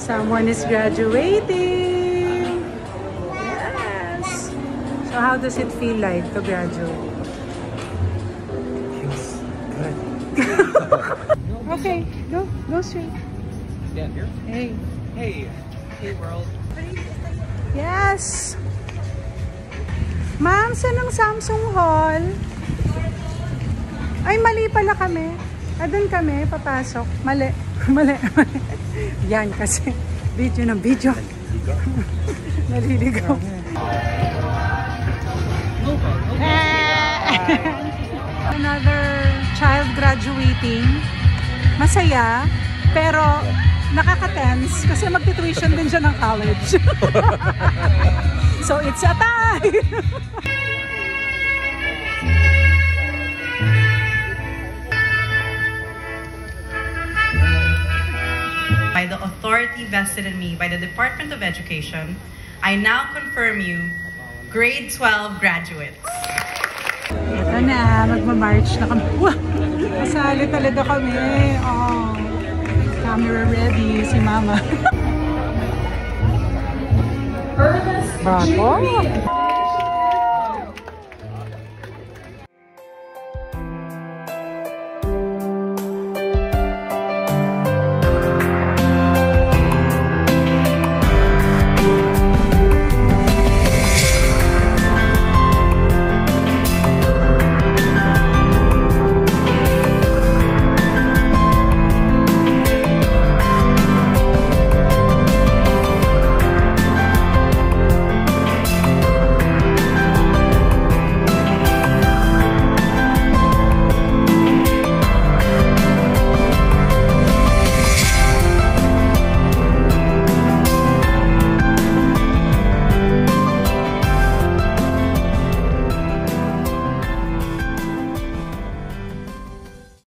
Someone is graduating. Yes. So how does it feel like to graduate? Feels good. Okay, go straight. Yeah, here. Hey. Hey. Hey, world. Yes. Ma'am, saan ang Samsung Hall? Ay, mali pala kami. Doon kami, papasok. Mali. Mali. Yan kasi. Video ng video. Naliligaw. Another child graduating. Masaya. Pero nakaka-tense kasi magti-tuition din siya ng college. So it's a time! By the authority vested in me by the Department of Education, I now confirm you grade 12 graduates. Ito na, magmamarch na kami. Wah! Masali talaga kami. Oh, camera ready si Mama. Bravo!